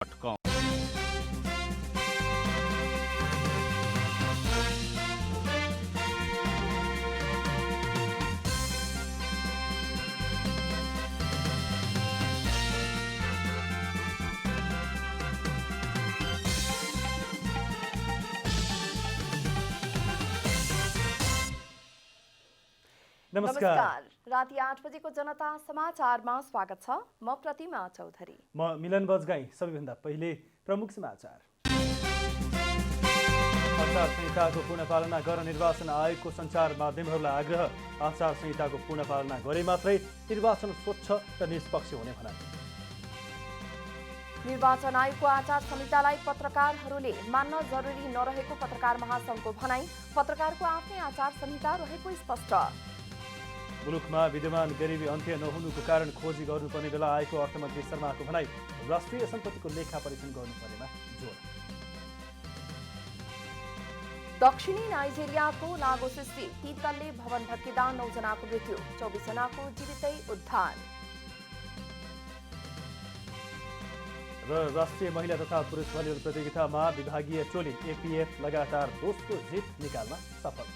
com। नमस्कार। राति 8 बजेको जनता समाचारमा स्वागत छ। म प्रतिमा चौधरी। म मिलन बजगाई। सबैभन्दा पहिले प्रमुख समाचार। आचार संहिताको पूर्ण पालना गर्न निर्वाचन आयोगको सञ्चार माध्यमहरूलाई आग्रह। आचार संहिताको पूर्ण पालना गरे मात्रै निर्वाचन स्वच्छ र निष्पक्ष हुने भनाइ। निर्वाचन आयोगको आचार संहितालाई पत्रकारहरूले मान्न जरुरी नरहेको पत्रकार महासंघको भनाइ। पत्रकारको आफ्नै आचार संहिता रहेको स्पष्ट। मुलुकमा विद्यमान गरिबी अन्त्य नहुनुको कारण खोजी गर्नुपर्ने बेला आएको अर्थमन्त्री शर्माको भनाइ। राष्ट्रिय सम्पत्तिको लेखा परीक्षण गर्नुपर्नेमा जोड। दक्षिणी नाइजेरियाको लागोसस्थित 3 तल्ले भवन भत्किँदा 9 जनाको मृत्यु, 24 जनाको जीवितै उद्धार। र राष्ट्रिय महिला तथा पुरुष भलिबल प्रतियोगितामा विभागीय टोली एपीएफ लगातार दोस्रो जित निकाल्न सफल।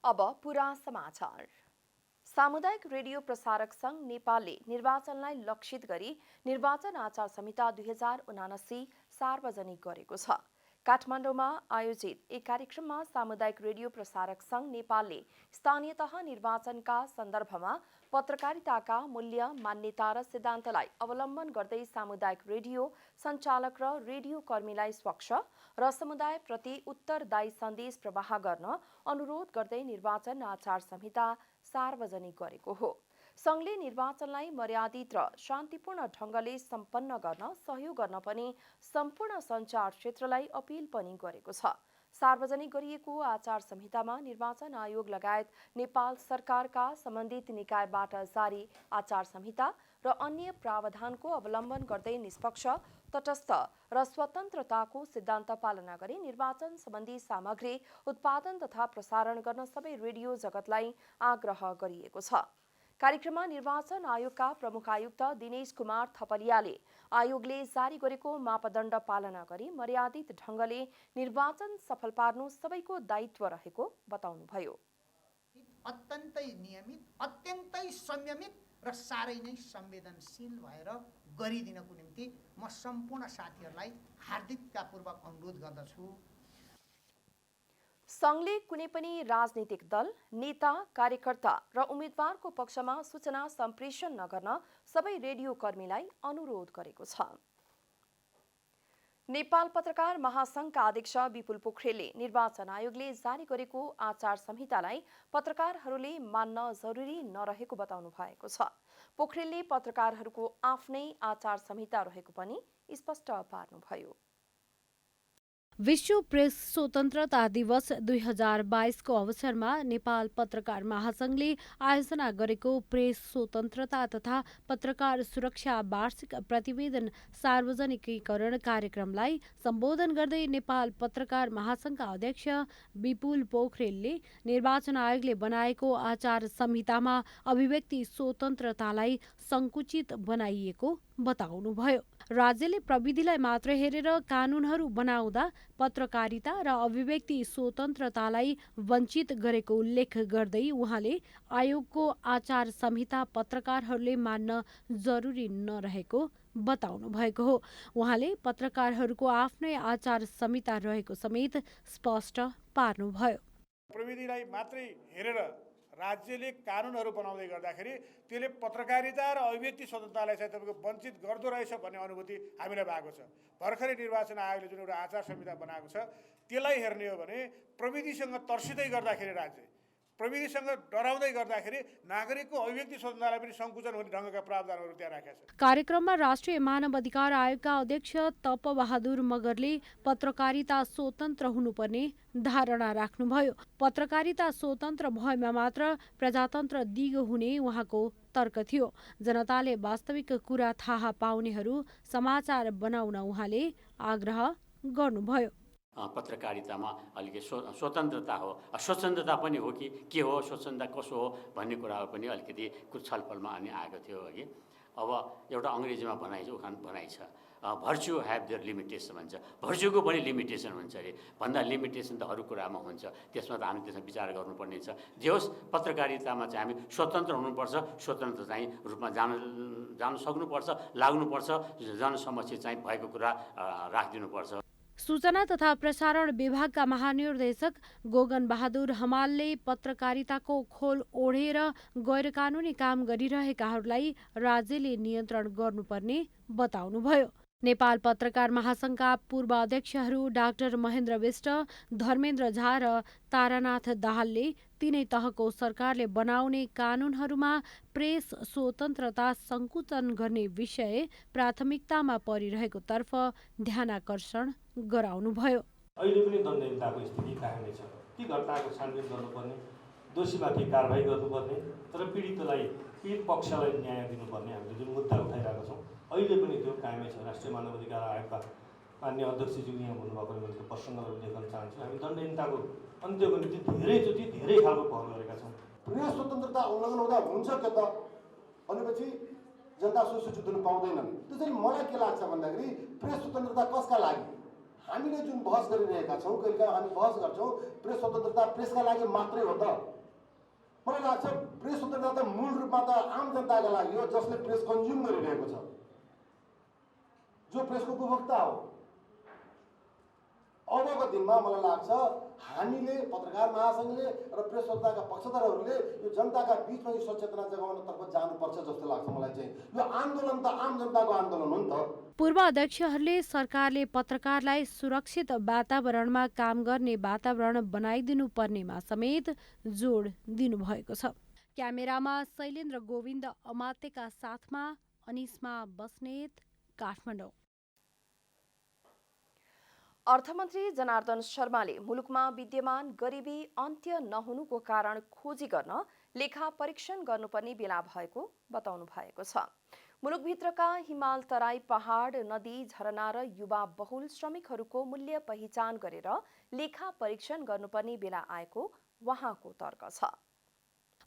अब पूरा समाचार। सामुदायिक रेडियो प्रसारक संघ नेपालले निर्वाचनलाई लक्षित गरी निर्वाचन आचार संहिता 2079 सार्वजनिक गरेको छ। काठमाडौँमा आयोजित एक कार्यक्रममा सामुदायिक रेडियो प्रसारक संघ नेपालले स्थानीय तह निर्वाचनका सन्दर्भमा पत्रकारिताका मूल्य, मान्यता र सिद्धान्तलाई अवलम्बन गर्दै सामुदायिक रेडियो सञ्चालक र रेडियो कर्मीलाई स्वच्छ र समुदायप्रति उत्तरदायी सन्देश प्रवाह गर्न अनुरोध गर्दै निर्वाचन आचार संहिता सार्वजनिक गरेको हो। संघले निर्वाचनलाई मर्यादित र शान्तिपूर्ण ढंगले सम्पन्न गर्न सहयोग गर्न पनि सम्पूर्ण सञ्चार क्षेत्रलाई अपील पनि गरेको छ। सार्वजनिक गरिएको आचार संहितामा निर्वाचन आयोग लगायत नेपाल सरकारका सम्बन्धित निकायबाट जारी आचार संहिता र अन्य प्रावधानको अवलम्बन गर्दै निष्पक्ष, तटस्थ र स्वतन्त्रताको सिद्धान्त पालना गरी निर्वाचन सम्बन्धी सामग्री उत्पादन तथा प्रसारण गर्न सबै रेडियो जगतलाई आग्रह गरिएको छ। कार्यक्रममा निर्वाचन आयोगका प्रमुख आयुक्त दिनेश कुमार थपलियाले आयोगले जारी गरेको मापदण्ड पालना गरी मर्यादित ढंगले निर्वाचन सफल पार्नु सबैको दायित्व रहेको बताउनुभयो। अत्यन्तै नियमित, अत्यन्तै संयमित र साह्रै नै संवेदनशील भएर गरिदिनको निम्ति म सम्पूर्ण साथीहरूलाई हार्दिकतापूर्वक अनुरोध गर्दछु। संघले कुनै पनि राजनीतिक दल, नेता, कार्यकर्ता र उम्मेद्वारको पक्षमा सूचना सम्प्रेषण नगर्न सबै रेडियो कर्मीलाई अनुरोध गरेको छ। नेपाल पत्रकार महासंघका अध्यक्ष विपुल पोखरेलले निर्वाचन आयोगले जारी गरेको आचार संहितालाई पत्रकारहरूले मान्न जरुरी नरहेको बताउनु भएको छ। पोखरेलले पत्रकारहरूको आफ्नै आचार संहिता रहेको पनि स्पष्ट पार्नुभयो। विश्व प्रेस स्वतन्त्रता दिवस 2022 को अवसरमा नेपाल पत्रकार महासंघले आयोजना गरेको प्रेस स्वतन्त्रता तथा पत्रकार सुरक्षा वार्षिक प्रतिवेदन सार्वजनिकीकरण कार्यक्रमलाई सम्बोधन गर्दै नेपाल पत्रकार महासंघका अध्यक्ष विपुल पोखरेलले निर्वाचन आयोगले बनाएको आचार संहितामा अभिव्यक्ति स्वतन्त्रतालाई संकुचित बनाइएको बताउनुभयो। राज्यले प्रविधिलाई मात्र हेरेर कानूनहरू बनाउँदा पत्रकारिता र अभिव्यक्ति स्वतन्त्रतालाई वञ्चित गरेको उल्लेख गर्दै उहाँले आयोगको आचार संहिता पत्रकारहरूले मान्न जरुरी नरहेको बताउनु भएको हो। उहाँले पत्रकारहरूको आफ्नै आचार संहिता रहेको समेत स्पष्ट पार्नुभयो। प्रविधिलाई मात्रै हेरेर राज्यले कानुनहरू बनाउँदै गर्दाखेरि त्यसले पत्रकारिता र अभिव्यक्ति स्वतन्त्रतालाई चाहिँ तपाईँको वञ्चित गर्दो रहेछ भन्ने अनुभूति हामीलाई भएको छ। भर्खरै निर्वाचन आयोगले जुन एउटा आचार संहिता बनाएको छ त्यसलाई हेर्ने हो भने प्रविधिसँग तर्सिँदै गर्दाखेरि राज्य प्रविधिसँग डराउँदै गर्दाखेरि नागरिकको अभिव्यक्ति स्वतन्त्रतालाई पनि सङ्कुचन हुने ढङ्गका प्रावधानहरू त्यहाँ राखेका छन्। कार्यक्रममा राष्ट्रिय मानव अधिकार आयोगका अध्यक्ष तपबहादुर मगरले पत्रकारिता स्वतन्त्र हुनुपर्ने धारणा राख्नुभयो। पत्रकारिता स्वतन्त्र भएमा मात्र प्रजातन्त्र दिगो हुने उहाँको तर्क थियो। जनताले वास्तविक कुरा थाहा पाउनेहरू समाचार बनाउन उहाँले आग्रह गर्नुभयो। पत्रकारितामा अलिकति स्वतन्त्रता हो, स्वच्छन्दता पनि हो कि के हो, स्वच्छन्दता कसो हो भन्ने कुराहरू पनि अलिकति छलफलमा अनि आएको थियो अघि। अब एउटा अङ्ग्रेजीमा भनाइ छ, उखान भनाइ छ, भर्च्यु ह्याभ देयर लिमिटेसन भन्छ। भर्च्युको पनि लिमिटेसन हुन्छ अरे, भन्दा लिमिटेसन त अरू कुरामा हुन्छ, त्यसमा त हामी त्यसमा विचार गर्नुपर्ने छ। जे होस्, पत्रकारितामा चाहिँ हामी स्वतन्त्र हुनुपर्छ, स्वतन्त्र चाहिँ रूपमा जान सक्नुपर्छ, लाग्नुपर्छ, जनसमक्ष चाहिँ भएको कुरा राखिदिनुपर्छ। सूचना तथा प्रसारण विभागका महानिर्देशक गोगन बहादुर हमालले पत्रकारिताको खोल ओढेर गैरकानुनी काम गरिरहेकाहरूलाई राज्यले नियन्त्रण गर्नुपर्ने बताउनुभयो। नेपाल पत्रकार महासङ्घका पूर्व अध्यक्षहरू डाक्टर महेन्द्र विष्ट, धर्मेन्द्र झा र तारानाथ दाहालले तीनै तहको सरकारले बनाउने कानुनहरूमा प्रेस स्वतन्त्रता सङ्कुचन गर्ने विषय प्राथमिकतामा परिरहेको तर्फ ध्यानाकर्षण गराउनुभयो। अहिले पनि दण्डहीनताको स्थिति कायमै छ। ती घटनाको छानबिन गर्नुपर्ने, दोषीमाथि कारबाही गर्नुपर्ने, तर पीडित पक्षलाई न्याय दिनुपर्ने हामीले जुन मुद्दा उठाइरहेका छौँ अहिले पनि त्यो कायमै छ। राष्ट्रिय मानवाधिकार आयोगका मान्य अध्यक्षज्यू यहाँ भन्नुभएकोले मैले त्यो प्रसङ्गलाई लेख्न चाहन्छु। हामी दण्डहीनताको अन्त्यको निम्ति धेरैचोटि धेरै खालको पहल गरेका छौँ। प्रेस स्वतन्त्रता उल्लङ्घन हुँदा हुन्छ के त भनेपछि जनता सुसूचित हुन पाउँदैनन्। त्यसैले मलाई के लाग्छ भन्दाखेरि प्रेस स्वतन्त्रता कसका लागि? हामीले जुन बहस गरिरहेका छौँ, कहिलेकाहीँ हामी बहस गर्छौँ प्रेस स्वतन्त्रता प्रेसका लागि मात्रै हो त? मलाई लाग्छ प्रेस स्वतन्त्रता मूल रूपमा त आम जनताका लागि हो, जसले प्रेस कन्ज्युम गरिरहेको छ, जो प्रेसको उपभोक्ता हो। अबको दिनमा मलाई लाग्छ हामीले पत्रकार महासङ्घले र प्रेस स्वतन्त्रताका पक्षधरहरूले यो जनताका बिचमा यो सचेतना जगाउनतर्फ जानुपर्छ जस्तो लाग्छ मलाई चाहिँ। यो आन्दोलन त आम जनताको आन्दोलन हो नि त। पूर्व अध्यक्षहरूले सरकारले पत्रकारलाई सुरक्षित वातावरणमा काम गर्ने वातावरण बनाइदिनु पर्नेमा समेत जोड दिनुभएको छ। क्यामेरामा शैलेन्द्र गोविन्द अमात्यका साथमा अनिस्मा बस्नेत, काठमाडौँ। अर्थमन्त्री जनार्दन शर्माले मुलुकमा विद्यमान गरिबी अन्त्य नहुनुको कारण खोजी गर्न लेखा परीक्षण गर्नुपर्ने बेला भएको बताउनु भएको छ। मुलुकभित्रका हिमाल तराई पहाड, नदी, झरना र युवा बहुल श्रमिकहरूको मूल्य पहिचान गरेर लेखा परीक्षण गर्नुपर्ने बेला आएको उहाँको तर्क छ।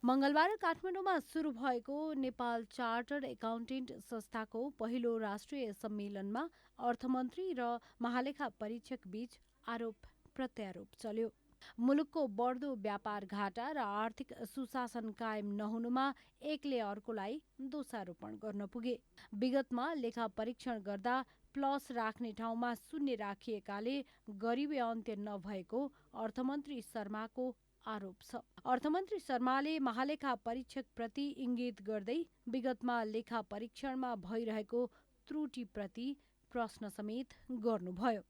मंगलबार काठमाडौँमा सुरु भएको नेपाल चार्टर्ड एकाउन्टेन्ट संस्थाको पहिलो राष्ट्रिय सम्मेलनमा अर्थमन्त्री र महालेखा परीक्षक बीच आरोप प्रत्यारोप चल्यो। मुलुकको बढ्दो व्यापार घाटा र आर्थिक सुशासन कायम नहुनुमा एकले अर्कोलाई दोषारोपण गर्न पुगे। विगतमा लेखा परीक्षण गर्दा प्लस राख्ने ठाउँमा शून्य राखिएकाले गरिबी अन्त्य नभएको अर्थमन्त्री शर्माको आरोप छ। अर्थमन्त्री शर्माले महालेखा परीक्षक प्रति इङ्गित गर्दै विगतमा लेखा परीक्षणमा भइरहेको त्रुटिप्रति प्रश्न समेत गर्नुभयो।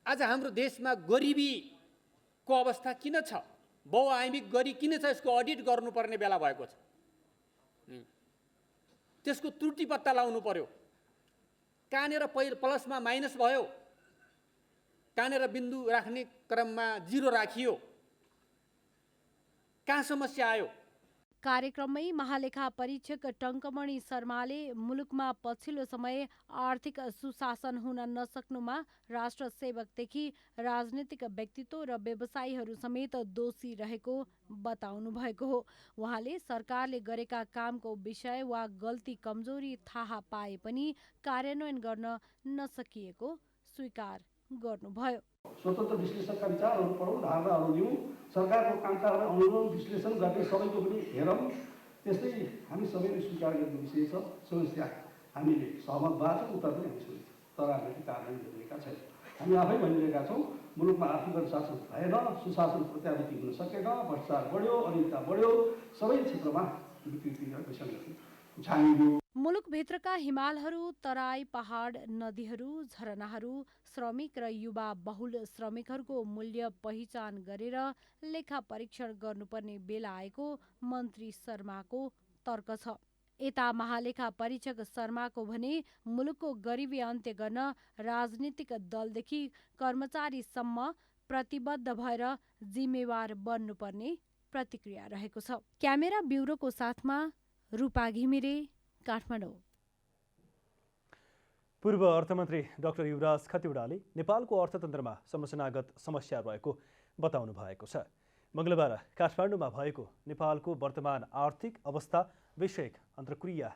आज हाम्रो देशमा गरिबीको अवस्था किन छ? बहुआयामिक गरी किन छ? यसको अडिट गर्नुपर्ने बेला भएको छ। त्यसको त्रुटि पत्ता लगाउनु पर्यो। कहाँनिर प्लसमा माइनस भयो, कहाँनिर बिन्दु राख्ने क्रममा जिरो राखियो, कहाँ समस्या आयो? कार्यक्रममै महालेखा परीक्षक टङ्कमणि शर्माले मुलुकमा पछिल्लो समय आर्थिक सुशासन हुन नसक्नुमा राष्ट्र सेवकदेखि राजनीतिक व्यक्तित्व र व्यवसायीहरू समेत दोषी रहेको बताउनु भएको हो। उहाँले सरकारले गरेका कामको विषय वा गल्ती कमजोरी थाहा पाए पनि कार्यान्वयन गर्न नसकिएको स्वीकार गर्नुभयो। स्वतन्त्र विश्लेषकका विचारहरू पढौँ, धारणाहरू लिउँ, सरकारको कामकाजलाई अनुलोम विश्लेषण गर्ने सबैको पनि हेरौँ। त्यस्तै हामी सबैले स्वीकार गर्ने विषय छ। समस्या हामीले सहमत भएको छ, उत्तर पनि हामी सुन्छौँ, तर हामीले कार्यान्वयन गरिरहेका छैनौँ। हामी आफै भनिरहेका छौँ मुलुकमा आर्थिक अनुशासन भएन, सुशासन प्रत्यावृत्ति हुन सकेन, भ्रष्टाचार बढ्यो, अनियमितता बढ्यो, सबै क्षेत्रमा विकृति र विसङ्गति झाँगियो। मुलुकभित्रका हिमालहरू, तराई, पहाड, नदीहरू, झरनाहरू, श्रमिक र युवा बहुल श्रमिकहरूको मूल्य पहिचान गरेर लेखा परीक्षण गर्नुपर्ने बेला आएको मन्त्री शर्माको तर्क छ। यता महालेखा परीक्षक शर्माको भने मुलुकको गरिबी अन्त्य गर्न राजनीतिक दलदेखि कर्मचारीसम्म प्रतिबद्ध भएर जिम्मेवार बन्नुपर्ने प्रतिक्रिया रहेको छ। क्यामेरा ब्युरोको साथमा रूपा घिमिरे, काठमाडौँ। पूर्व अर्थमन्त्री डाक्टर युवराज खतिवडाले नेपालको अर्थतन्त्रमा संरचनागत समस्या रहेको बताउनु भएको छ। मङ्गलबार काठमाडौँमा भएको नेपालको वर्तमान आर्थिक अवस्था विषयक अन्तर्क्रिया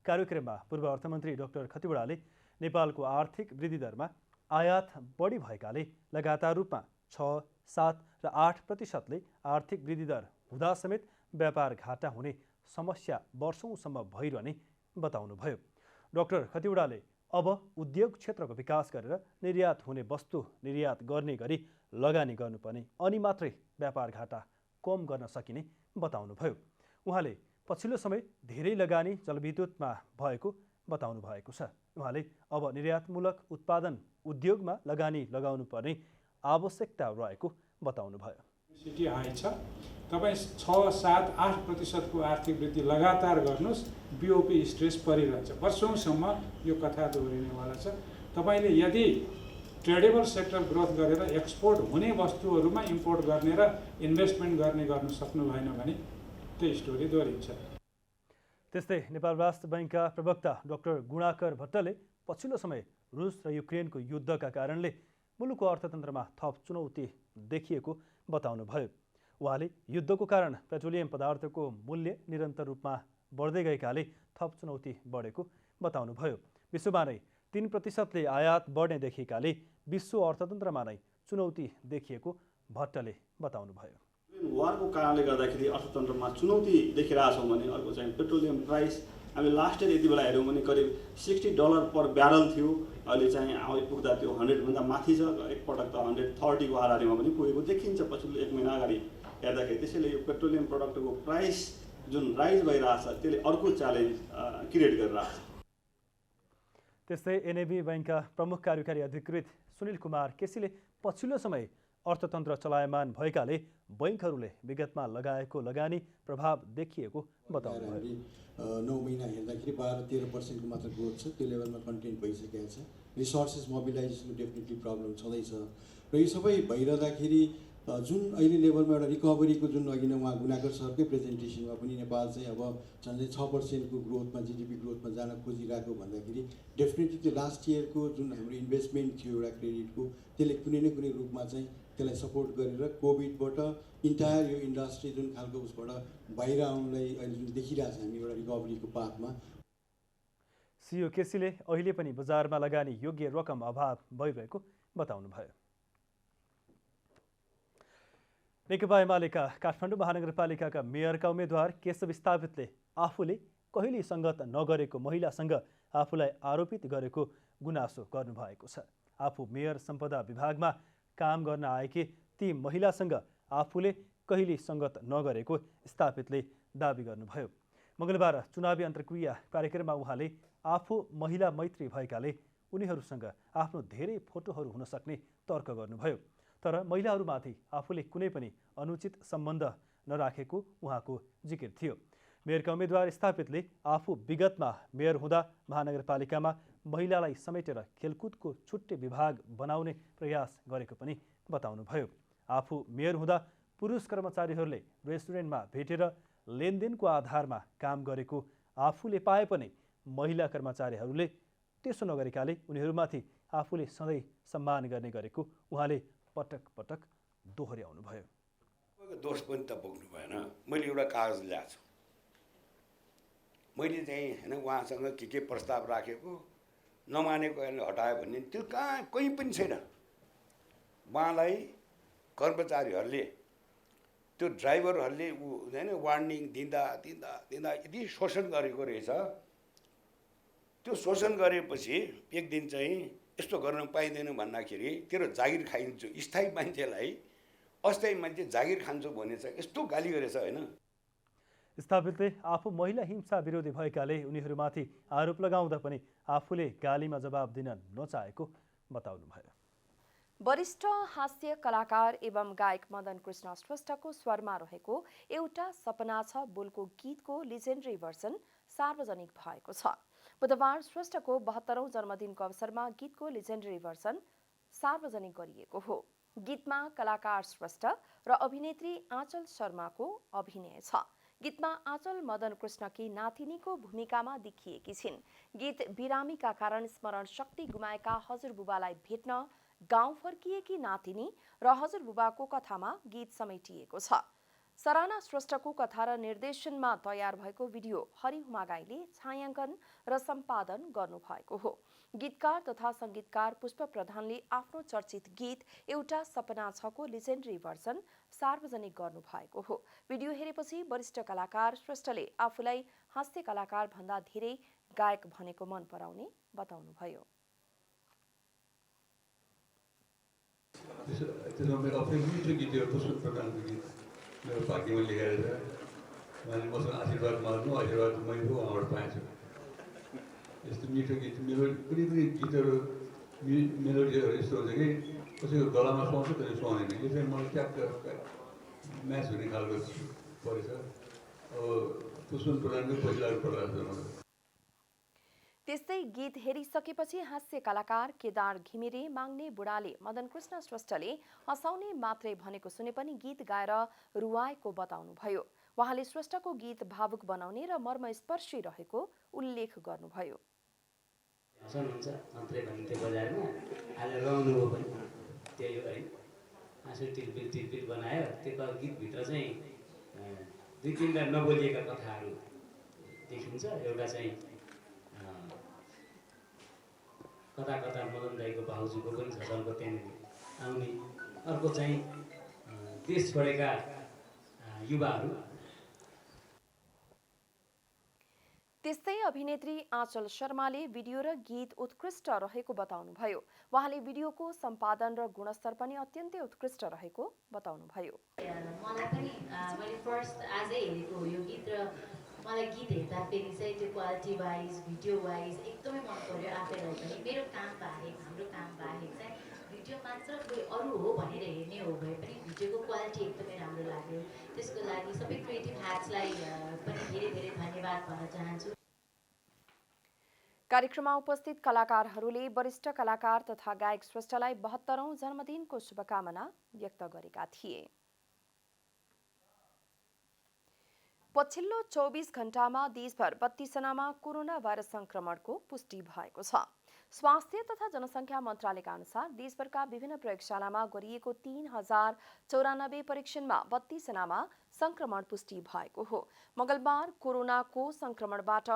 कार्यक्रममा पूर्व अर्थमन्त्री डाक्टर खतिवडाले नेपालको आर्थिक वृद्धि दरमा आयात बढी भएकाले लगातार रूपमा 6, 7 र 8% आर्थिक वृद्धि दर हुँदा समेत व्यापार घाटा हुने समस्या वर्षौँसम्म भइरहने बताउनुभयो। डाक्टर खतिवडाले अब उद्योग क्षेत्रको विकास गरेर निर्यात हुने वस्तु निर्यात गर्ने गरी लगानी गर्नुपर्ने अनि मात्रै व्यापार घाटा कम गर्न सकिने बताउनुभयो। उहाँले पछिल्लो समय धेरै लगानी जलविद्युतमा भएको बताउनु भएको छ। उहाँले अब निर्यातमूलक उत्पादन उद्योगमा लगानी लगाउनु पर्ने आवश्यकता रहेको बताउनुभयो। सिटी हाई छ, तपाईँ 6, 7, 8% आर्थिक वृद्धि लगातार गर्नुहोस्, बिओपी स्ट्रेस परिरहन्छ, वर्षौँसम्म यो कथा दोहोरिनेवाला छ। तपाईँले यदि ट्रेडेबल सेक्टर ग्रोथ गरेर एक्सपोर्ट हुने वस्तुहरूमा इम्पोर्ट गर्ने र इन्भेस्टमेन्ट गर्नु सक्नु भएन भने त्यो स्टोरी दोहोरिन्छ। त्यस्तै नेपाल राष्ट्र बैङ्कका प्रवक्ता डाक्टर गुणाकर भट्टले पछिल्लो समय रुस र युक्रेनको युद्धका कारणले मुलुकको अर्थतन्त्रमा थप चुनौती देखिएको बताउनुभयो। उहाँले युद्धको कारण पेट्रोलियम पदार्थको मूल्य निरन्तर रूपमा बढ्दै गएकाले थप चुनौती बढेको बताउनुभयो। विश्वमा नै 3% आयात बढ्ने देखिएकाले विश्व अर्थतन्त्रमा नै चुनौती देखिएको भट्टले बताउनुभयो। वारको कारणले गर्दाखेरि अर्थतन्त्रमा चुनौती देखिरहेछौँ भने अर्को चाहिँ पेट्रोलियम प्राइस हामी लास्ट इयर यति बेला हेऱ्यौँ भने करिब $60 पर ब्यारल थियो, अहिले चाहिँ आइपुग्दा त्यो 100 भन्दा माथि छ। एकपटक त 130 को हाराहारीमा पनि पुगेको देखिन्छ पछिल्लो 1 महिना अगाडि हेर्दाखेरि। त्यसैले यो पेट्रोलियम प्रडक्टको प्राइस जुन राइज भइरहेछ त्यसले अर्को च्यालेन्ज क्रिएट गरिरहेछ। त्यस्तै एनएबी बैङ्कका प्रमुख कार्यकारी अधिकृत सुनिल कुमार केसीले पछिल्लो समय अर्थतन्त्र चलायमान भएकाले बैङ्कहरूले विगतमा लगाएको लगानी प्रभाव देखिएको बताउनुभयो। 9 महिना हेर्दाखेरि 12-13% को मात्र ग्रोथ छ, त्यो लेभलमा कन्टेन्ट भइसकेको छ। रिसोर्सेस मोबिलाइजेसनको डेफिनेटली प्रब्लम छँदैछ र यो सबै भइरहँदाखेरि जुन अहिले लेभलमा एउटा रिकभरीको जुन अघि नै उहाँ गुणाकर सरकै प्रेजेन्टेसनमा पनि नेपाल चाहिँ अब झन्डै 6% को ग्रोथमा जिडिपी ग्रोथमा जान खोजिरहेको भन्दाखेरि डेफिनेटली त्यो लास्ट इयरको जुन हाम्रो इन्भेस्टमेन्ट थियो एउटा क्रेडिटको त्यसले कुनै न कुनै रूपमा चाहिँ त्यसलाई सपोर्ट गरेर कोभिडबाट इन्टायर यो इन्डस्ट्री जुन खालको उसबाट बाहिर आउनलाई अहिले जुन देखिरहेछ हामी एउटा रिकभरीको पाथमा। सिओ केसीले अहिले पनि बजारमा लगानी योग्य रकम अभाव भइरहेको बताउनुभयो। नेकपा एमालेका काठमाडौँ महानगरपालिकाका मेयरका उम्मेद्वार केशव स्थापितले आफूले कहिल्यै सङ्गत नगरेको महिलासँग आफूलाई आरोपित गरेको गुनासो गर्नुभएको छ। आफू मेयर सम्पदा विभागमा काम गर्न आएकी ती महिलासँग आफूले कहिल्यै सङ्गत नगरेको स्थापितले दाबी गर्नुभयो। मङ्गलबार चुनावी अन्तर्क्रिया कार्यक्रममा उहाँले आफू महिला मैत्री भएकाले उनीहरूसँग आफ्नो धेरै फोटोहरू हुन सक्ने तर्क गर्नुभयो। तर महिलाहरूमाथि आफूले कुनै पनि अनुचित सम्बन्ध नराखेको उहाँको जिकिर थियो। मेयरका उम्मेद्वार स्थापितले आफू विगतमा मेयर हुँदा महानगरपालिकामा महिलालाई समेटेर खेलकुदको छुट्टै विभाग बनाउने प्रयास गरेको पनि बताउनुभयो। आफू मेयर हुँदा पुरुष कर्मचारीहरूले रेस्टुरेन्टमा भेटेर लेनदेनको आधारमा काम गरेको आफूले पाए पनि महिला कर्मचारीहरूले त्यसो नगरेकाले उनीहरूमाथि आफूले सधैँ सम्मान गर्ने गरेको उहाँले पटक पटक दोहोर्याउनुभयो। दोष पनि त बोक्नु भएन। मैले एउटा कागज ल्याएको छु, मैले चाहिँ होइन उहाँसँग के प्रस्ताव राखेको नमानेको हटायो भने त्यो कहाँ कहीँ पनि छैन। उहाँलाई कर्मचारीहरूले त्यो ड्राइभरहरूले होइन वार्निङ दिँदा दिँदा दिँदा यति शोषण गरेको रहेछ। त्यो शोषण गरेपछि एक दिन चाहिँ यस्तो गर्न पाइँदैन भन्दाखेरि तेरो जागिर खाइन्छु, स्थायी मान्छेलाई अस्थायी मान्छे जागिर खान्छु भने चाहिँ यस्तो गाली गरेछ होइन। स्थापितले आफू महिला हिंसा विरोधी भएकाले उनीहरूमाथि आरोप लगाउँदा पनि आफूले गालीमा जवाब दिन नचाहेको बताउनुभयो। वरिष्ठ हास्य कलाकार एवं गायक मदन कृष्ण श्रेष्ठको स्वरमा रहेको एउटा सपना छ बोलको गीतको लिजेन्डरी भर्सन सार्वजनिक भएको छ। बुधबार श्रेष्ठको 72औं जन्मदिनको अवसरमा गीतको लिजेन्डरी भर्सन सार्वजनिक गरिएको हो। गीतमा कलाकार श्रेष्ठ र अभिनेत्री आँचल शर्माको अभिनय छ। गीतमा आँचल मदन कृष्णकी नातिनीको भूमिकामा देखिएकी छिन्। गीत बिरामीका कारण स्मरण शक्ति गुमाएका हजुरबुबालाई भेट्न गाउँ फर्किएकी नातिनी र हजुरबुबाको कथामा गीत समेटिएको छ। सराना श्रेष्ठको कथा र निर्देशनमा तयार भएको भिडियो हरिहुमा गाईले छायाङ्कन र सम्पादन गर्नुभएको हो। गीतकार तथा संगीतकार पुष्प प्रधानले आफ्नो चर्चित गीत एउटा सपना छको लिजेन्डरी भर्जन सार्वजनिक गर्नुभएको हो। भिडियो हेरेपछि वरिष्ठ कलाकार श्रेष्ठले आफूलाई हास्य कलाकार भन्दा धेरै गायक भनेको मन पराउने बताउनुभयो। मेरो भाग्यमा लेखेर छ उहाँले मसँग आशीर्वाद माग्नु, आशीर्वाद मैले उहाँबाट पाएछु। यस्तो मिठो गीत मेरो कुनै पनि गीतहरू मेलोडीहरू यस्तो हुन्छ कि कसैको गलामा सुहाउँछ कसैले सुहाउँदैन। यो चाहिँ मलाई ट्याक्क म्याच हुने खालको परेछ। अब पुष्पन प्रधानको पहिलाको प्रकार छ मलाई। त्यस्तै गीत हेरिसकेपछि हास्य कलाकार केदार घिमिरे माग्ने बुढाले मदन कृष्ण श्रेष्ठले हँसाउने मात्रै भनेको सुने पनि गीत गाएर रुवाएको बताउनुभयो। उहाँले श्रेष्ठको गीत भावुक बनाउने र मर्मस्पर्शी रहेको उल्लेख गर्नुभयो। हँसाउनुहुन्छ मात्रै भन्थ्यो बजारमा, आज रमाउनुभयो पनि त्यही हो होइन। आँसु टिलपिल टिलपिल बनायो। त्यो गीतभित्र चाहिँ दुई तिनवटा नबोलिएका कथाहरू देखिन्छ। एउटा चाहिँ कता कता मदन दाईको भाउजूको पनि छ जन्म त्यहाँनिर आउने। अर्को चाहिँ देश छोडेका युवाहरू। त्यस्तै अभिनेत्री आँचल शर्माले भिडियो र गीत उत्कृष्ट रहेको बताउनुभयो। उहाँले भिडियोको सम्पादन र गुणस्तर पनि अत्यन्तै उत्कृष्ट रहेको बताउनुभयो। मलाई पनि मैले फर्स्ट आजै हेरेको हो यो गीत र मलाई गीत हेर्दाखेरि चाहिँ त्यो क्वालिटी वाइज भिडियो वाइज एकदमै मन पर्यो। आफैलाई पनि मेरो काम बाहेक हाम्रो काम बाहेक चाहिँ भिडियो मात्र कोही अरू हो भनेर हेर्ने हो भए पनि भिडियोको क्वालिटी एकदमै राम्रो लाग्यो। त्यसको लागि सबै क्रिएटिभ ह्याट्सलाई पनि धेरै धेरै धन्यवाद भन्न चाहन्छु। कार्यक्रममा उपस्थित कलाकारहरूले वरिष्ठ कलाकार तथा गायक श्रेष्ठलाई 72औं जन्मदिनको शुभकामना व्यक्त गरेका थिए। पछिल्लो 24 घण्टामा देशभर 32 जनामा कोरोना भाइरस संक्रमणको पुष्टि भएको छ। स्वास्थ्य तथा जनसङ्ख्या मन्त्रालयका अनुसार देशभरका विभिन्न प्रयोगशालामा गरिएको 3094 परीक्षणमा 32 जनामा संक्रमण पुष्टि भएको हो। मंगलबार कोरोनाको संक्रमणबाट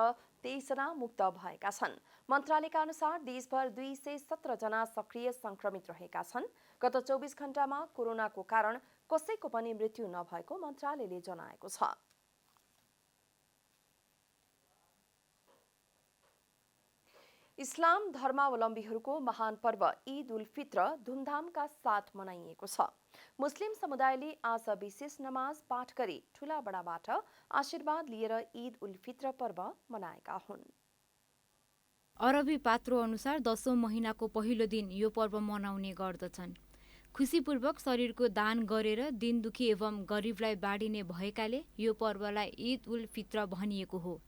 23 जना मुक्त भएका छन्। मन्त्रालयका अनुसार देशभर 217 जना सक्रिय संक्रमित रहेका छन्। गत 24 घण्टामा कोरोनाको कारण कसैको पनि मृत्यु नभएको मन्त्रालयले जनाएको छ। इस्लाम धर्मावलम्बीहरूको महान पर्व ईद उल फित्र धुमधामका साथ मनाइएको छ। मुस्लिम समुदायले आज विशेष नमाज पाठ गरी ठूला बडाबाट आशीर्वाद लिएर ईद उल फित्र पर्व मनाएका हुन्। अरबी पात्रो अनुसार 10औं महिनाको पहिलो दिन यो पर्व मनाउने गर्दछन्। खुसीपूर्वक शरीरको दान गरेर दिन दुखी एवं गरिबलाई बाँडिने भएकाले यो पर्वलाई ईद उल फित्र भनिएको हो।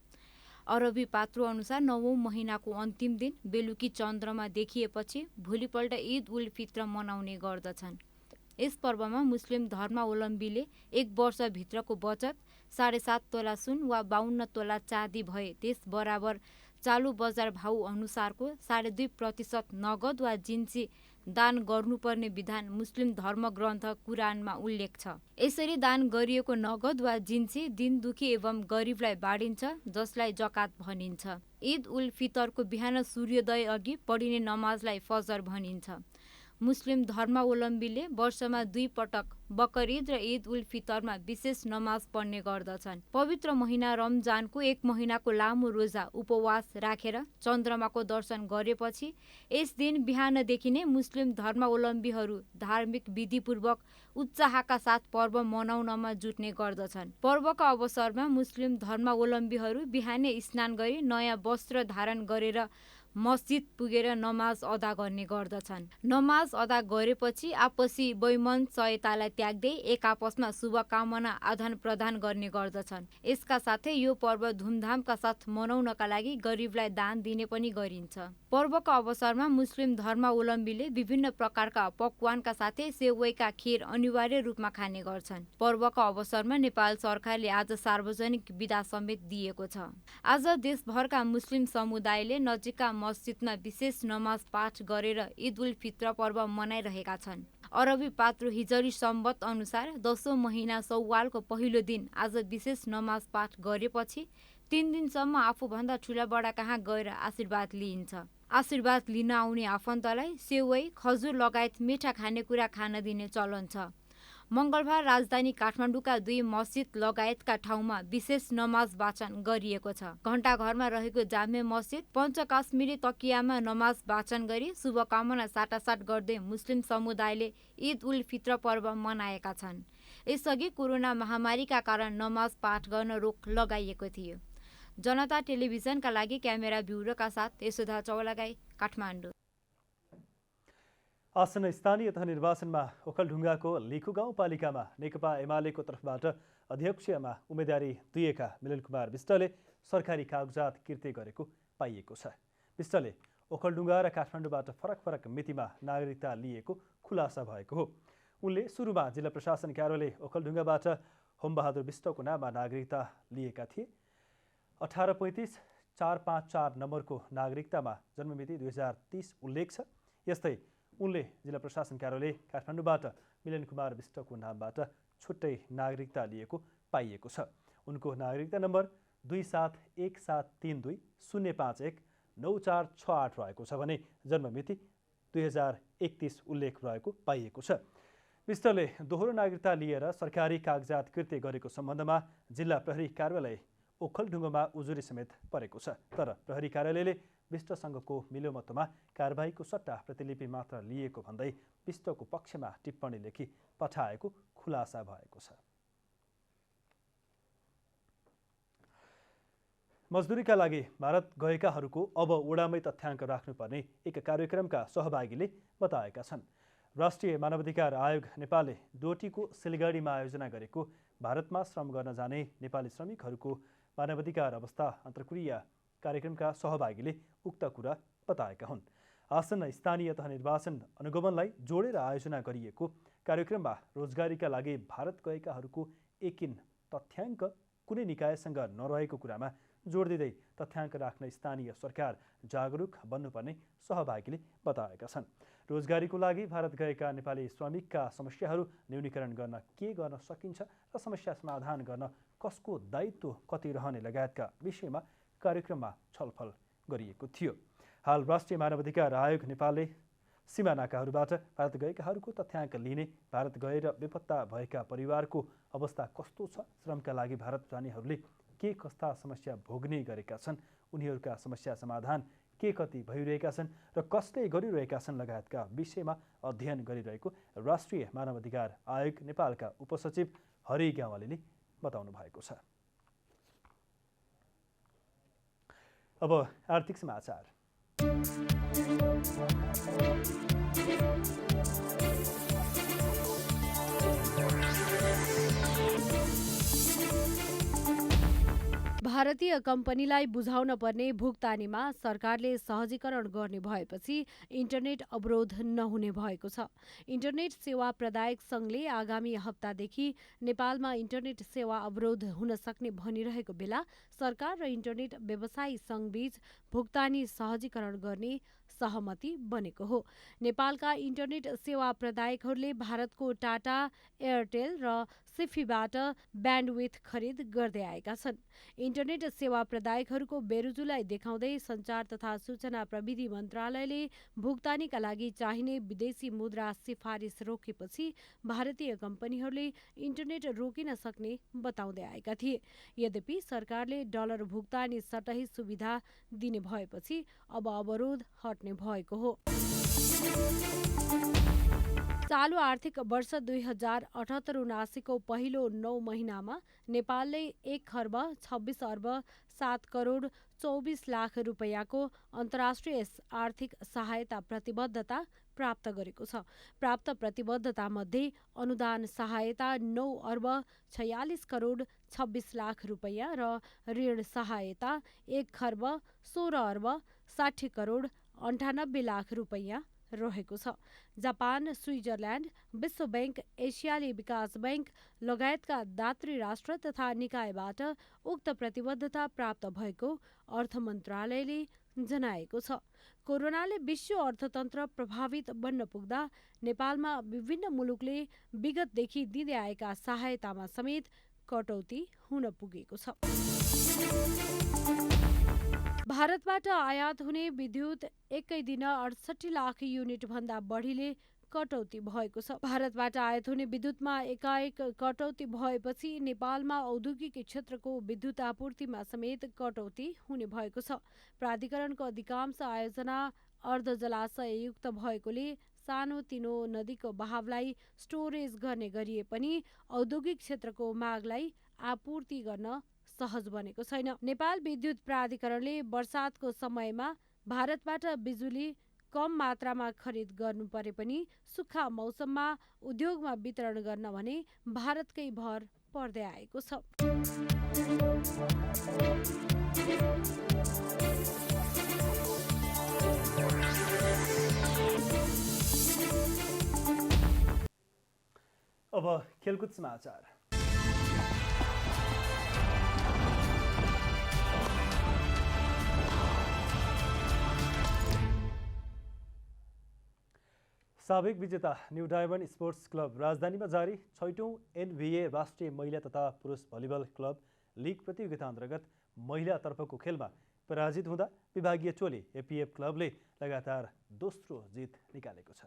अरबी पात्रो अनुसार 9औं महिनाको अन्तिम दिन बेलुकी चन्द्रमा देखिएपछि भोलिपल्ट ईद उल फित्र मनाउने गर्दछन्। यस पर्वमा मुस्लिम धर्मावलम्बीले 1 वर्षभित्रको बचत 7.5 तोला सुन वा 52 तोला चाँदी भए त्यस बराबर चालु बजार भाउ अनुसारको 2.5% नगद वा जिन्सी दान गर्नुपर्ने विधान मुस्लिम धर्मग्रन्थ कुरानमा उल्लेख छ। यसरी दान गरिएको नगद वा जिन्सी दिन दुखी एवं गरिबलाई बाँडिन्छ, जसलाई जकात भनिन्छ। ईद उल फितरको बिहान सूर्योदय अघि पढिने नमाजलाई फजर भनिन्छ। मुस्लिम धर्मावलम्बीले वर्षमा 2 पटक बकरिद र ईद उल फितरमा विशेष नमाज पढ्ने गर्दछन्। पवित्र महिना रमजानको 1 महिनाको लामो रोजा उपवास राखेर चन्द्रमाको दर्शन गरेपछि यस दिन बिहानदेखि नै मुस्लिम धर्मावलम्बीहरू धार्मिक विधिपूर्वक उत्साहका साथ पर्व मनाउनमा जुट्ने गर्दछन्। पर्वका अवसरमा मुस्लिम धर्मावलम्बीहरू बिहानै स्नान गरी नयाँ वस्त्र धारण गरेर मस्जिद पुगेर नमाज अदा गर्ने गर्दछन्। नमाज अदा गरेपछि आपसी वैमन सहायतालाई त्याग्दै एक आपसमा शुभकामना आदान प्रदान गर्ने गर्दछन्। यसका साथै यो पर्व धुमधामका साथ मनाउनका लागि गरिबलाई दान दिने पनि गरिन्छ। पर्वका अवसरमा मुस्लिम धर्मावलम्बीले विभिन्न प्रकारका पकवानका साथै सेवैका खीर अनिवार्य रूपमा खाने गर्छन्। पर्वका अवसरमा नेपाल सरकारले आज सार्वजनिक बिदा समेत दिएको छ। आज देशभरका मुस्लिम समुदायले नजिकका मस्जिदमा विशेष नमाज पाठ गरेर ईद उल फित्र पर्व मनाइरहेका छन्। अरबी पात्रो हिजरी सम्बत अनुसार 10औं महिना सौवालको पहिलो दिन आज विशेष नमाज पाठ गरेपछि 3 दिनसम्म आफूभन्दा ठुला बडा कहाँ गएर आशीर्वाद लिइन्छ। आशीर्वाद लिन आउने आफन्तलाई सेवै खजुर लगायत मिठा खानेकुरा खान दिने चलन छ। मङ्गलबार राजधानी काठमाडौँका 2 मस्जिद लगायतका ठाउँमा विशेष नमाज वाचन गरिएको छ। घण्टाघरमा रहेको जामे मस्जिद पञ्चकाश्मीरी तकियामा नमाज वाचन गरी शुभकामना साटासाट गर्दै मुस्लिम समुदायले ईद उल फित्र पर्व मनाएका छन्। यसअघि कोरोना महामारीका कारण नमाज पाठ गर्न रोक लगाइएको थियो। जनता टेलिभिजनका लागि क्यामेरा ब्युरोका साथ यशोदा चौलागाई, काठमाडौँ। आसन स्थानीय तह निर्वाचनमा ओखलढुङ्गाको लिखु गाउँपालिकामा नेकपा एमालेको तर्फबाट अध्यक्षमा उम्मेदवारी दिएका मिलन कुमार विष्टले सरकारी कागजात किर्ते गरेको पाइएको छ। विष्टले ओखलढुङ्गा र काठमाडौँबाट फरक फरक मितिमा नागरिकता लिएको खुलासा भएको हो। उनले सुरुमा जिल्ला प्रशासन कार्यालय ओखलढुङ्गाबाट होमबहादुर विष्टको नाममा नागरिकता लिएका थिए। 1835-454 नम्बरको नागरिकतामा जन्ममिति 2030 उल्लेख छ। यस्तै उनले जिल्ला प्रशासन कार्यालय काठमाडौँबाट मिलन कुमार विष्टको नामबाट छुट्टै नागरिकता लिएको पाइएको छ। उनको नागरिकता नम्बर 271732051948 रहेको छ भने जन्ममिति 2031 उल्लेख रहेको पाइएको छ। विष्टले दोहोरो नागरिकता लिएर सरकारी कागजात किर्ते गरेको सम्बन्धमा जिल्ला प्रहरी कार्यालय ओखलढुङ्गामा उजुरी समेत परेको छ। तर प्रहरी कार्यालयले विष्टसँगको मिलोमतोमा कारबाहीको सट्टा प्रतिलिपि मात्र लिएको भन्दै विष्टको पक्षमा टिप्पणी लेखी पठाएको खुलासा भएको छ। मजदुरीका लागि भारत गएकाहरूको अब ओडामै तथ्याङ्क राख्नुपर्ने एक कार्यक्रमका सहभागीले बताएका छन्। राष्ट्रिय मानवाधिकार आयोग नेपालले डोटीको सिलगढीमा आयोजना गरेको भारतमा श्रम गर्न जाने नेपाली श्रमिकहरूको मानवाधिकार अवस्था अन्तर्क्रिया कार्यक्रमका सहभागीले उक्त कुरा बताएका हुन्। आसन्न स्थानीय तह निर्वाचन अनुगमनलाई जोडेर आयोजना गरिएको कार्यक्रममा रोजगारीका लागि भारत गएकाहरूको एकिन तथ्याङ्क कुनै निकायसँग नरहेको कुरामा जोड दिँदै तथ्याङ्क राख्न स्थानीय सरकार जागरुक बन्नुपर्ने सहभागीले बताएका छन्। रोजगारीको लागि भारत गएका नेपाली श्रमिकका समस्याहरू न्यूनीकरण गर्न के गर्न सकिन्छ र समस्या समाधान गर्न कसको दायित्व कति रहने लगायतका विषयमा कार्यक्रममा छलफल गरिएको थियो। हाल राष्ट्रिय मानवाधिकार आयोग नेपालले सीमा नाकाहरूबाट भारत गएकाहरूको तथ्याङ्क लिने, भारत गएर बेपत्ता भएका परिवारको अवस्था कस्तो छ, श्रमका लागि भारत जानेहरूले के कस्ता समस्या भोग्ने गरेका छन्, उनीहरूका समस्या समाधान के कति भइरहेका छन् र कसले गरिरहेका छन् लगायतका विषयमा अध्ययन गरिरहेको राष्ट्रिय मानवाधिकार आयोग नेपालका उपसचिव हरि ग्यावालीले बताउनु भएको छ। अब आर्थिक समाचार। भारतीय कम्पनीलाई बुझाउन पर्ने भुक्तानीमा सरकारले सहजीकरण गर्ने भएपछि इन्टरनेट अवरोध नहुने भएको छ। इन्टरनेट सेवा प्रदायक सङ्घले आगामी हप्तादेखि नेपालमा इन्टरनेट सेवा अवरोध हुन सक्ने भनिरहेको बेला सरकार र इन्टरनेट व्यवसायी सङ्घबीच भुक्तानी सहजीकरण गर्ने सहमति बनेको हो। नेपालका इन्टरनेट सेवा प्रदायकहरूले भारतको टाटा, एयरटेल र सिफीबाट ब्यान्डविथ खरिद गर्दै आएका छन्। इन्टरनेट सेवा प्रदायकहरूको बेरुजुलाई देखाउँदै सञ्चार तथा सूचना प्रविधि मन्त्रालयले भुक्तानीका लागि चाहिने विदेशी मुद्रा सिफारिस रोकेपछि भारतीय कम्पनीहरूले इन्टरनेट रोकिन सक्ने बताउँदै आएका थिए। यद्यपि सरकारले डलर भुक्तानी सटही सुविधा दिने भएपछि अब अवरोध हट्ने भएको हो। चालु आर्थिक वर्ष 2078-79 पहिलो 9 महिनामा नेपालले 1,26,7,24,00,000 रुपैयाँको अन्तर्राष्ट्रिय आर्थिक सहायता प्रतिबद्धता प्राप्त गरेको छ। प्राप्त प्रतिबद्धतामध्ये अनुदान सहायता 9,46,26,00,000 रुपैयाँ र ऋण सहायता 1,60,60,98,00,000 रुपैयाँ रहेको छ। जापान, स्विजरल्यान्ड, विश्व बैंक, एसियाली विकास बैंक लगायतका दात्री राष्ट्र तथा निकायबाट उक्त प्रतिबद्धता प्राप्त भएको अर्थ मन्त्रालयले जनाएको छ। कोरोनाले विश्व अर्थतन्त्र प्रभावित बन्न पुग्दा नेपालमा विभिन्न मुलुकले विगतदेखि दिँदै आएका सहायतामा समेत कटौती हुन पुगेको छ। भारतबाट आयात हुने विद्युत एकै दिन 68 लाख युनिट भन्दा बढीले कटौती भएको छ। भारतबाट आयात हुने विद्युतमा एकाएक कटौती भएपछि नेपालमा औद्योगिक क्षेत्रको विद्युत आपूर्तिमा समेत कटौती हुने भएको छ। प्राधिकरणको अधिकांश आयोजना अर्ध जलाशययुक्त भएकोले सानोतिनो नदीको बहावलाई स्टोरेज गर्ने गरिए पनि औद्योगिक क्षेत्रको मागलाई आपूर्ति गर्न सहज बनेको छैन। नेपाल विद्युत प्राधिकरणले वर्षातको समयमा भारतबाट बिजुली कम मात्रामा खरिद गर्नु परे पनि सुक्खा मौसममा उद्योगमा वितरण गर्न भने भारतकै भर पर्दै आएको छ। अब खेलकुद समाचार। साबिक विजेता न्यू डायमन्ड स्पोर्ट्स क्लब राजधानीमा जारी 6औं NBA राष्ट्रिय महिला तथा पुरुष भलिबल क्लब लिग प्रतियोगिता अन्तर्गत महिलातर्फको खेलमा पराजित हुँदा विभागीय टोली एपीएफ क्लबले लगातार दोस्रो जित निकालेको छ।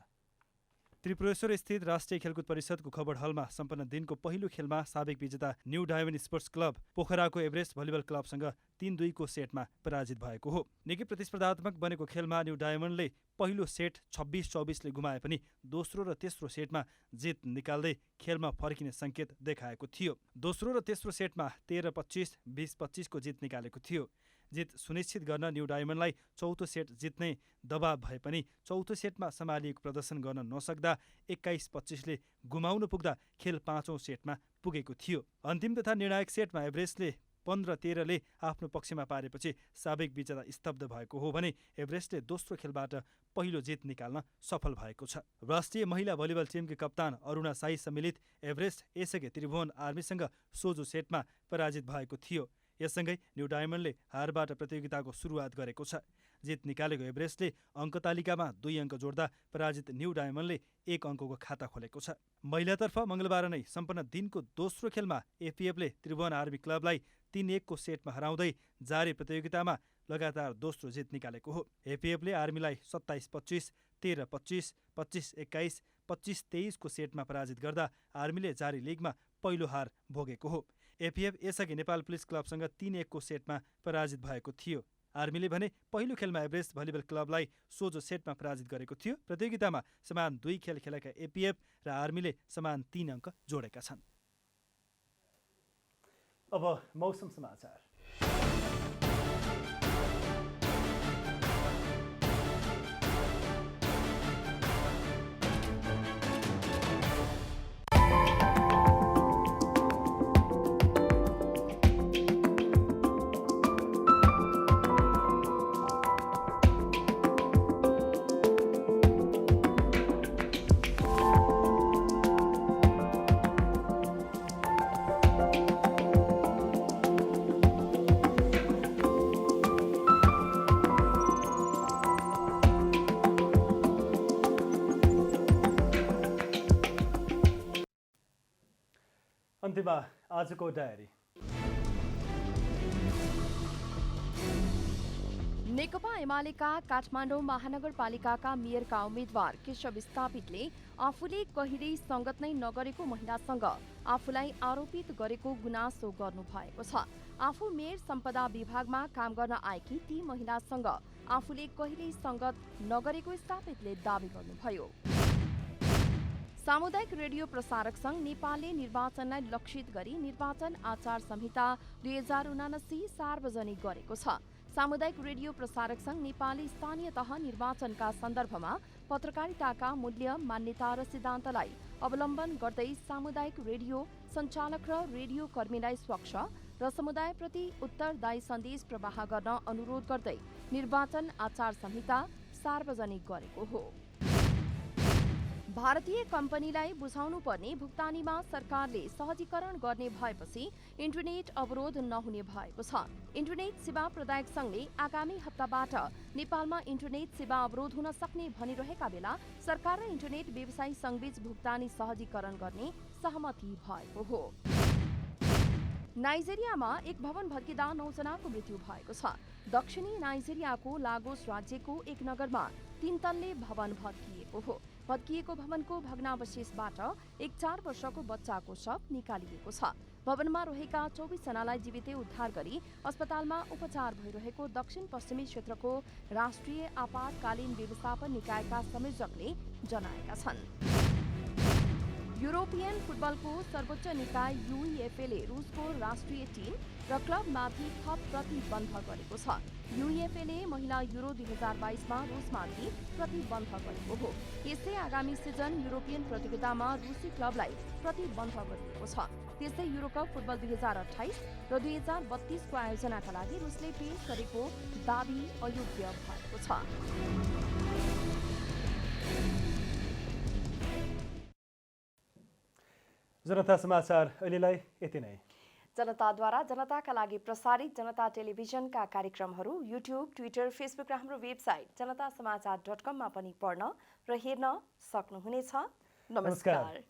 त्रिपुरेश्वर स्थित राष्ट्रिय खेलकुद परिषदको खबर हलमा सम्पन्न दिनको पहिलो खेलमा साबिक विजेता न्यू डायमन्ड स्पोर्ट्स क्लब पोखराको एभरेस्ट भलिबल क्लबसँग 3-2 को सेटमा पराजित भएको हो। निकै प्रतिस्पर्धात्मक बनेको खेलमा न्यू डायमन्डले पहिलो सेट 26-24 ले गुमाए पनि दोस्रो र तेस्रो सेटमा जित निकाल्दै खेलमा फर्किने सङ्केत देखाएको थियो। दोस्रो र तेस्रो सेटमा 13-25, 20-25 को जित निकालेको थियो। जित सुनिश्चित गर्न न्यू डायमन्डलाई चौथो सेट जित्ने दबाव भए पनि चौथो सेटमा सम्हालिएको प्रदर्शन गर्न नसक्दा 21-25 ले गुमाउनु पुग्दा खेल 5औं सेटमा पुगेको थियो। अन्तिम तथा निर्णायक सेटमा एभरेस्टले 15-13 ले आफ्नो पक्षमा पारेपछि साबिक विजेता स्तब्ध भएको हो भने एभरेस्टले दोस्रो खेलबाट पहिलो जित निकाल्न सफल भएको छ। राष्ट्रिय महिला भलिबल टिमकी कप्तान अरुणा साई सम्मिलित एभरेस्ट यसअघि त्रिभुवन आर्मीसँग सोझो सेटमा पराजित भएको थियो। यससँगै न्यू डायमन्डले हारबाट प्रतियोगिताको सुरुवात गरेको छ। जित निकालेको एभरेस्टले अङ्क तालिकामा 2 अङ्क जोड्दा पराजित न्यू डायमन्डले 1 अङ्कको खाता खोलेको छ। महिलातर्फ मङ्गलबार नै सम्पन्न दिनको दोस्रो खेलमा एपीएफले त्रिभुवन आर्मी क्लबलाई 3-1 को सेटमा हराउँदै जारी प्रतियोगितामा लगातार दोस्रो जित निकालेको हो। एपीएफले आर्मीलाई 27-25, 13-25, 25-21, 25-23 को सेटमा पराजित गर्दा आर्मीले जारी लिगमा पहिलो हार भोगेको हो। एपीएफ यसअघि नेपाल पुलिस क्लबसँग 3-1 को सेटमा पराजित भएको थियो। आर्मीले भने पहिलो खेलमा एभरेस्ट भलिबल क्लबलाई सोझो सेटमा पराजित गरेको थियो। प्रतियोगितामा समान 2 खेल खेलेका एपीएफ र आर्मीले समान 3 अङ्क जोडेका छन्। अब मौसम समाचार। अन्त्यमा आजको डायरी। नेकपा एमालेका काठमाडौँ महानगरपालिकाका मेयरका उम्मेद्वार केशव स्थापितले आफूले कहिल्यै संगत नै नगरेको महिलासँग आफूलाई आरोपित गरेको गुनासो गर्नुभएको छ। आफू मेयर सम्पदा विभागमा काम गर्न आएकी ती महिलासँग आफूले कहिल्यै संगत नगरेको स्थापितले दावी गर्नुभयो। सामुदायिक रेडियो प्रसारक सङ्घ नेपालले निर्वाचनलाई लक्षित गरी निर्वाचन आचार संहिता 2079 सार्वजनिक गरेको छ। सामुदायिक रेडियो प्रसारक सङ्घ नेपालले स्थानीय तह निर्वाचनका सन्दर्भमा पत्रकारिताका मूल्य, मान्यता र सिद्धान्तलाई अवलम्बन गर्दै सामुदायिक रेडियो सञ्चालक र रेडियो कर्मीलाई स्वच्छ र समुदायप्रति उत्तरदायी सन्देश प्रवाह गर्न अनुरोध गर्दै निर्वाचन आचार संहिता सार्वजनिक गरेको हो। भारतीय कम्पनीलाई बुझाउनु पर्ने भुक्तानीमा सरकारले सहजीकरण गर्ने भएपछि इन्टरनेट अवरोध नहुने भएको छ। इन्टरनेट सेवा प्रदायक सङ्घले आगामी हप्ताबाट नेपालमा इन्टरनेट सेवा अवरोध हुन सक्ने भनिरहेका बेला सरकार र इन्टरनेट व्यवसायी सङ्घबीच भुक्तानी सहजीकरण गर्ने सहमति भएको हो। नाइजेरियामा एक भवन भत्किँदा 9 जनाको मृत्यु भएको छ। दक्षिणी नाइजेरियाको लागोस राज्यको एक नगरमा 3 तल्ले भवन भत्किएको हो। भत्किएको भवनको भग्नावशेषबाट एक 4 वर्षको बच्चाको शव निकालिएको छ। भवनमा रहेका 24 जनालाई जीवितै उद्धार गरी अस्पतालमा उपचार भइरहेको दक्षिण पश्चिमी क्षेत्रको राष्ट्रिय आपतकालीन व्यवस्थापन निकायका संयोजकले जनाएका छन्। युरोपियन फुटबलको सर्वोच्च निकाय युइएफएले रुसको राष्ट्रिय टिम र क्लबमाथि थप प्रतिबन्ध गरेको छ। युइएफएले महिला युरो 2022मा रुसमाथि प्रतिबन्ध गरेको हो। यसै आगामी सिजन युरोपियन प्रतियोगितामा रुसी क्लबलाई प्रतिबन्ध गरिएको छ। त्यस्तै युरोकप फुटबल 2028 र 2032को आयोजनाका लागि रुसले पेश गरेको दाबी अयोग्य भएको छ। जनता समाचार अहिलेलाई यति नै। जनताद्वारा जनताका लागि प्रसारित जनता टेलिभिजनका कार्यक्रमहरू युट्युब, ट्विटर, फेसबुक र हाम्रो वेबसाइट जनतासमाचार.com मा पनि पढ्न र हेर्न सक्नुहुनेछ। नमस्कार।